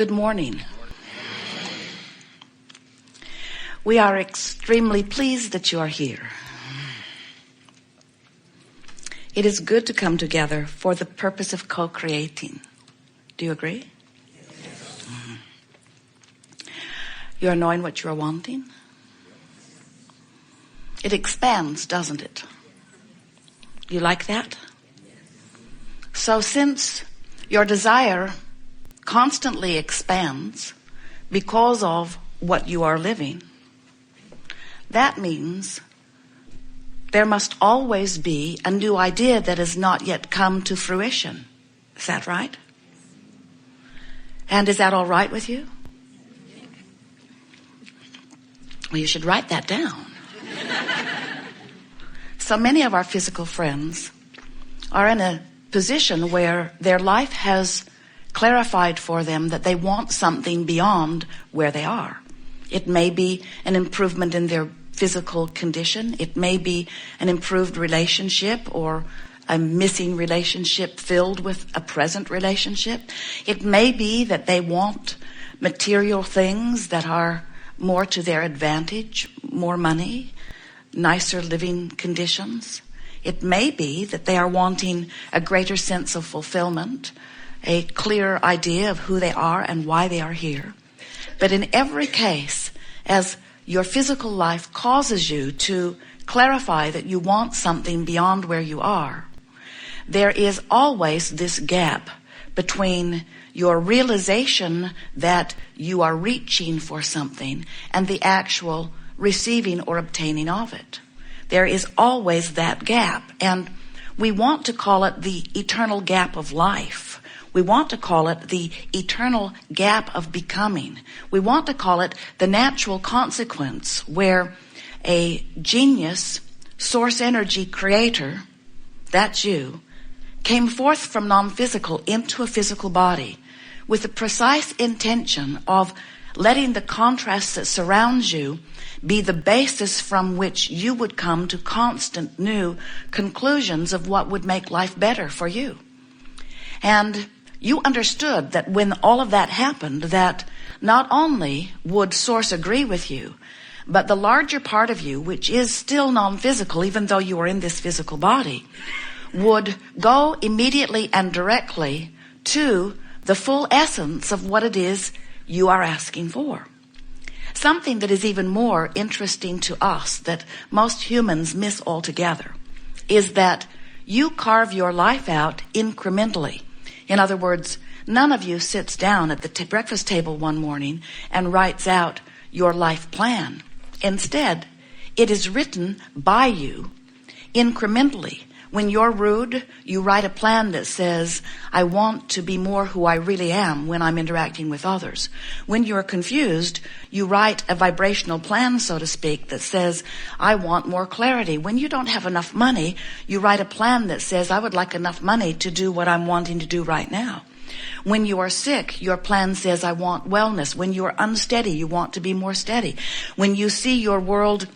Good morning. We are extremely pleased that you are here. It is good to come together for the purpose of co-creating. Do you agree? Yes. Mm-hmm. You are knowing what you are wanting? It expands, doesn't it? You like that? So since your desire constantly expands because of what you are living, that means there must always be a new idea that has not yet come to fruition. Is that right? And is that all right with you? Well, you should write that down. So many of our physical friends are in a position where their life has clarified for them that they want something beyond where they are. It may be an improvement in their physical condition. It may be an improved relationship or a missing relationship filled with a present relationship. It may be that they want material things that are more to their advantage, more money, nicer living conditions. It may be that they are wanting a greater sense of fulfillment, a clear idea of who they are and why they are here. But in every case, as your physical life causes you to clarify that you want something beyond where you are, there is always this gap between your realization that you are reaching for something and the actual receiving or obtaining of it. There is always that gap, and we want to call it the eternal gap of life. We want to call it the eternal gap of becoming. We want to call it the natural consequence where a genius, source energy creator, that's you, came forth from non-physical into a physical body with the precise intention of letting the contrast that surrounds you be the basis from which you would come to constant new conclusions of what would make life better for you. And you understood that when all of that happened, that not only would Source agree with you, but the larger part of you, which is still non-physical, even though you are in this physical body, would go immediately and directly to the full essence of what it is you are asking for. Something that is even more interesting to us that most humans miss altogether is that you carve your life out incrementally. In other words, none of you sits down at the breakfast table one morning and writes out your life plan. Instead, it is written by you incrementally. When you're rude, you write a plan that says, I want to be more who I really am when I'm interacting with others. When you're confused, you write a vibrational plan, so to speak, that says, I want more clarity. When you don't have enough money, you write a plan that says, I would like enough money to do what I'm wanting to do right now. When you are sick, your plan says, I want wellness. When you are unsteady, you want to be more steady. When you see your world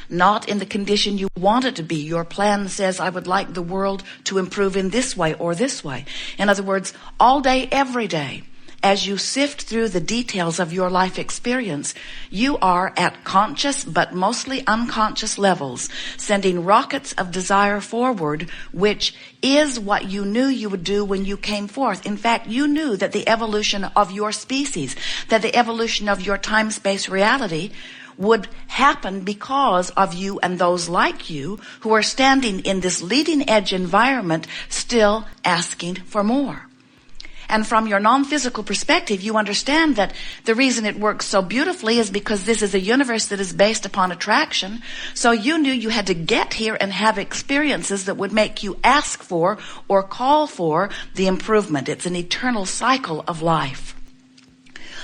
not in the condition you want it to be, your plan says, I would like the world to improve in this way or this way. In other words, all day, every day, as you sift through the details of your life experience, you are at conscious but mostly unconscious levels, sending rockets of desire forward, which is what you knew you would do when you came forth. In fact, you knew that the evolution of your species, that the evolution of your time-space reality would happen because of you and those like you who are standing in this leading edge environment still asking for more. And from your non-physical perspective, you understand that the reason it works so beautifully is because this is a universe that is based upon attraction. So you knew you had to get here and have experiences that would make you ask for or call for the improvement. It's an eternal cycle of life.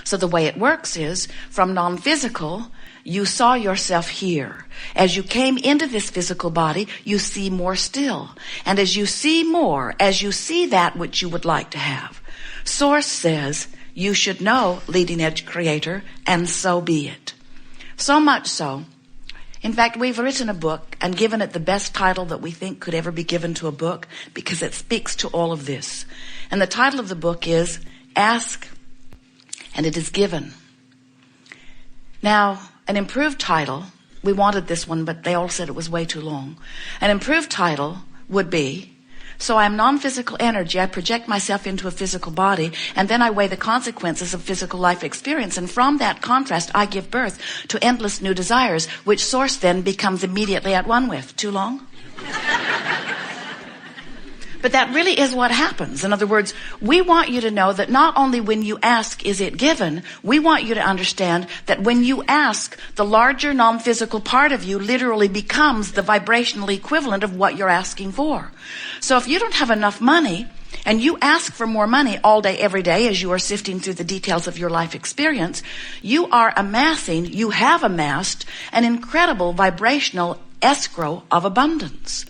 So the way it works is, from non-physical, you saw yourself here. As you came into this physical body, you see more still. And as you see more, as you see that which you would like to have, Source says you should know, leading edge creator, and so be it. So much so, in fact, we've written a book and given it the best title that we think could ever be given to a book because it speaks to all of this. And the title of the book is Ask and it is given. Now, an improved title, we wanted this one, but they all said it was way too long. An improved title would be, so I am non-physical energy. I project myself into a physical body, and then I weigh the consequences of physical life experience. And from that contrast, I give birth to endless new desires, which source then becomes immediately at one with. Too long? But that really is what happens. In other words, we want you to know that not only when you ask is it given, we want you to understand that when you ask, the larger non-physical part of you literally becomes the vibrational equivalent of what you're asking for. So if you don't have enough money, and you ask for more money all day, every day, as you are sifting through the details of your life experience, you have amassed an incredible vibrational escrow of abundance.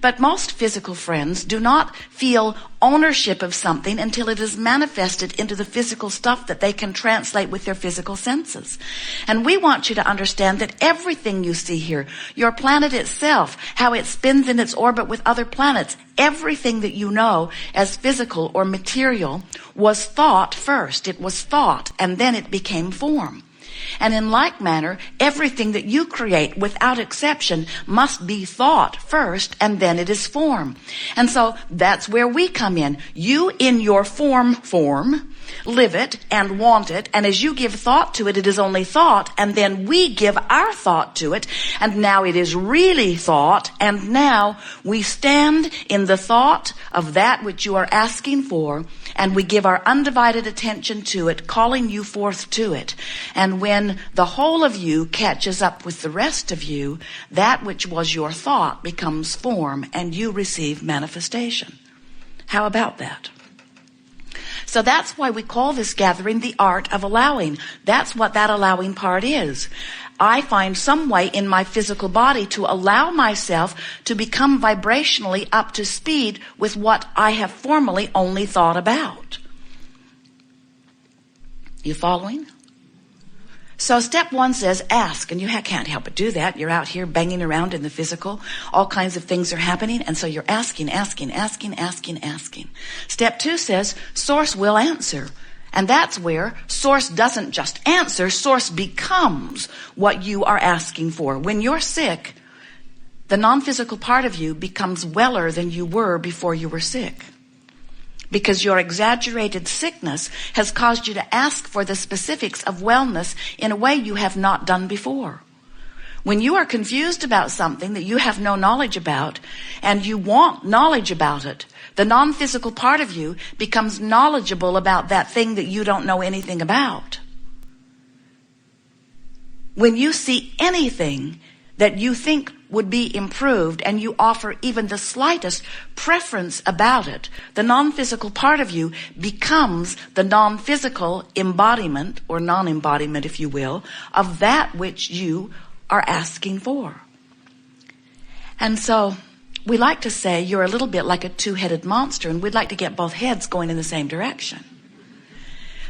But most physical friends do not feel ownership of something until it is manifested into the physical stuff that they can translate with their physical senses. And we want you to understand that everything you see here, your planet itself, how it spins in its orbit with other planets, everything that you know as physical or material was thought first. It was thought, and then it became form. And in like manner, everything that you create without exception must be thought first, and then it is form. And so that's where we come in. You in your form, live it and want it, and as you give thought to it, it is only thought, and then we give our thought to it, and now it is really thought, and now we stand in the thought of that which you are asking for, and we give our undivided attention to it, calling you forth to it. And when the whole of you catches up with the rest of you, that which was your thought becomes form, and you receive manifestation. How about that? So that's why we call this gathering the art of allowing. That's what that allowing part is. I find some way in my physical body to allow myself to become vibrationally up to speed with what I have formerly only thought about. You following? So step one says ask, and you can't help but do that. You're out here banging around in the physical. All kinds of things are happening, and so you're asking. Step two says source will answer. And that's where source doesn't just answer, source becomes what you are asking for. When you're sick, the non-physical part of you becomes weller than you were before you were sick. Because your exaggerated sickness has caused you to ask for the specifics of wellness in a way you have not done before. When you are confused about something that you have no knowledge about, and you want knowledge about it, the non-physical part of you becomes knowledgeable about that thing that you don't know anything about. When you see anything that you think would be improved and you offer even the slightest preference about it, the non-physical part of you becomes the non-physical embodiment or non-embodiment, if you will, of that which you are asking for. And so we like to say you're a little bit like a two-headed monster, and we'd like to get both heads going in the same direction.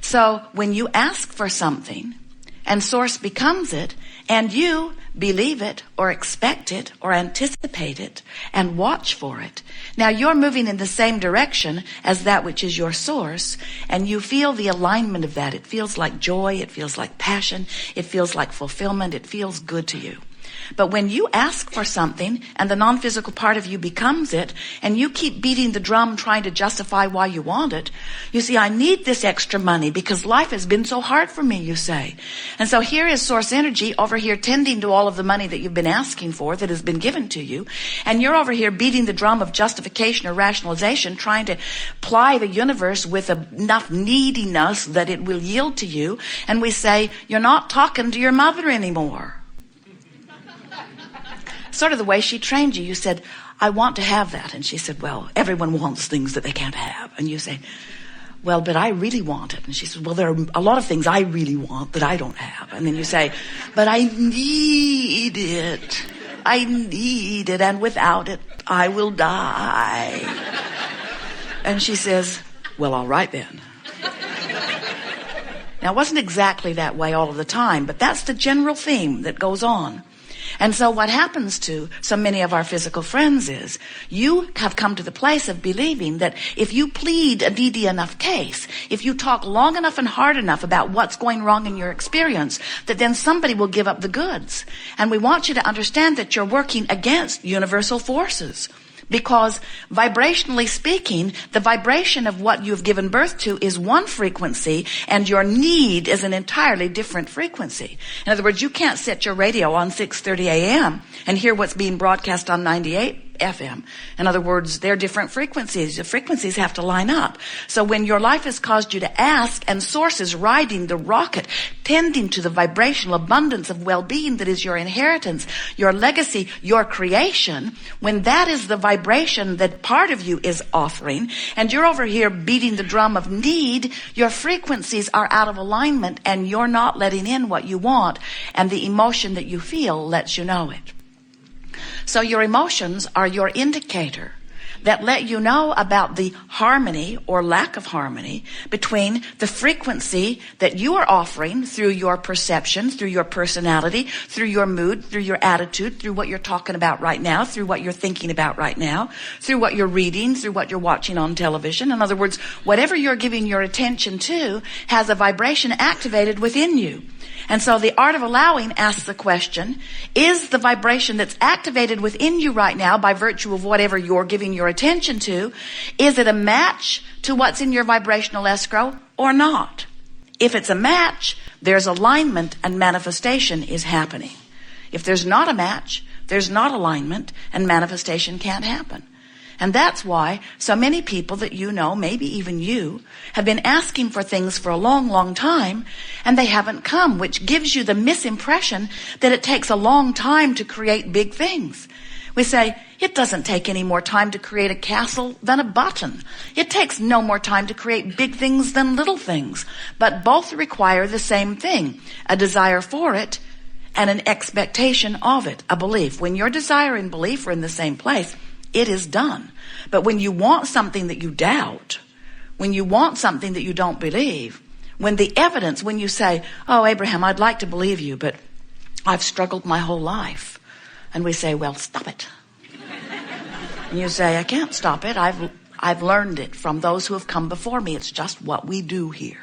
So when you ask for something and source becomes it, and you believe it or expect it or anticipate it and watch for it, now you're moving in the same direction as that which is your source, and you feel the alignment of that. It feels like joy, it feels like passion, it feels like fulfillment, it feels good to you. But when you ask for something and the non-physical part of you becomes it, and you keep beating the drum trying to justify why you want it, you see, I need this extra money because life has been so hard for me, you say. And so here is source energy over here tending to all of the money that you've been asking for that has been given to you. And you're over here beating the drum of justification or rationalization, trying to ply the universe with enough neediness that it will yield to you. And we say, you're not talking to your mother anymore. Sort of the way she trained you. You said, I want to have that. And she said, well, everyone wants things that they can't have. And you say, well, but I really want it. And she said, well, there are a lot of things I really want that I don't have. And then you say, but I need it. I need it. And without it, I will die. And she says, well, all right then. Now, it wasn't exactly that way all of the time, but that's the general theme that goes on. And so what happens to so many of our physical friends is you have come to the place of believing that if you plead a needy enough case, if you talk long enough and hard enough about what's going wrong in your experience, that then somebody will give up the goods. And we want you to understand that you're working against universal forces. Because vibrationally speaking, the vibration of what you've given birth to is one frequency and your need is an entirely different frequency. In other words, you can't set your radio on 6:30 a.m. and hear what's being broadcast on 98 FM. In other words, they're different frequencies. The frequencies have to line up. So when your life has caused you to ask and source is riding the rocket, tending to the vibrational abundance of well-being that is your inheritance, your legacy, your creation, when that is the vibration that part of you is offering, and you're over here beating the drum of need, your frequencies are out of alignment and you're not letting in what you want, and the emotion that you feel lets you know it. So your emotions are your indicator that let you know about the harmony or lack of harmony between the frequency that you are offering through your perception, through your personality, through your mood, through your attitude, through what you're talking about right now, through what you're thinking about right now, through what you're reading, through what you're watching on television. In other words, whatever you're giving your attention to has a vibration activated within you. And so the art of allowing asks the question, is the vibration that's activated within you right now by virtue of whatever you're giving your attention to, is it a match to what's in your vibrational escrow or not? If it's a match, there's alignment and manifestation is happening. If there's not a match, there's not alignment and manifestation can't happen. And that's why so many people that you know, maybe even you, have been asking for things for a long, long time, and they haven't come, which gives you the misimpression that it takes a long time to create big things. We say, it doesn't take any more time to create a castle than a button. It takes no more time to create big things than little things. But both require the same thing, a desire for it and an expectation of it, a belief. When your desire and belief are in the same place, it is done. But when you want something that you doubt, when you want something that you don't believe, when the evidence, when you say, oh, Abraham, I'd like to believe you, but I've struggled my whole life. And we say, well, stop it. And you say, I can't stop it. I've learned it from those who have come before me. It's just what we do here.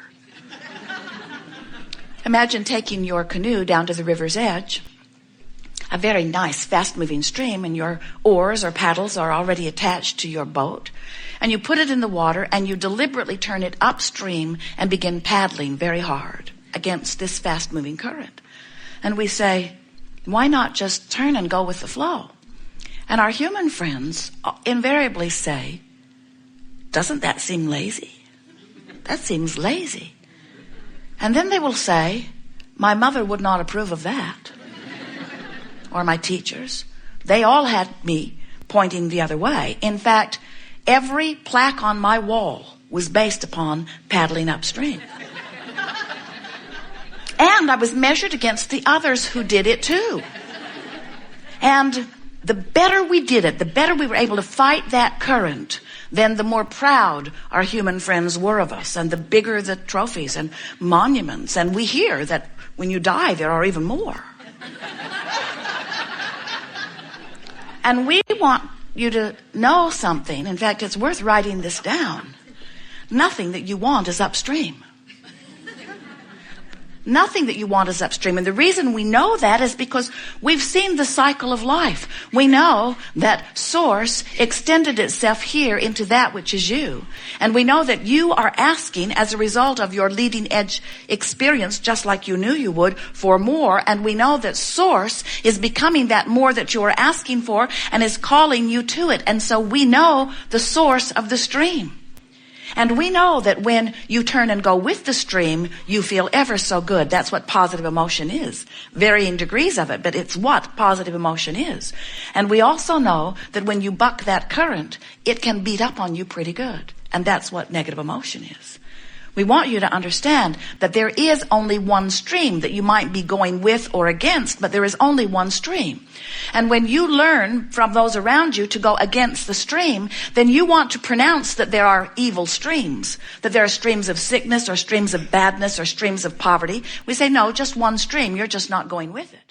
Imagine taking your canoe down to the river's edge, a very nice, fast-moving stream, and your oars or paddles are already attached to your boat, and you put it in the water and you deliberately turn it upstream and begin paddling very hard against this fast-moving current. And we say, why not just turn and go with the flow? And our human friends invariably say, doesn't that seem lazy? That seems lazy. And then they will say, my mother would not approve of that. Or my teachers. They all had me pointing the other way. In fact, every plaque on my wall was based upon paddling upstream. And I was measured against the others who did it too. And the better we did it, the better we were able to fight that current, then the more proud our human friends were of us, and the bigger the trophies and monuments. And we hear that when you die, there are even more. And we want you to know something. In fact, it's worth writing this down. Nothing that you want is upstream. Nothing that you want is upstream. And the reason we know that is because we've seen the cycle of life. We know that source extended itself here into that which is you. And we know that you are asking as a result of your leading edge experience, just like you knew you would, for more. And we know that source is becoming that more that you are asking for and is calling you to it. And so we know the source of the stream. And we know that when you turn and go with the stream, you feel ever so good. That's what positive emotion is. Varying degrees of it, but it's what positive emotion is. And we also know that when you buck that current, it can beat up on you pretty good. And that's what negative emotion is. We want you to understand that there is only one stream that you might be going with or against, but there is only one stream. And when you learn from those around you to go against the stream, then you want to pronounce that there are evil streams, that there are streams of sickness or streams of badness or streams of poverty. We say, no, just one stream. You're just not going with it.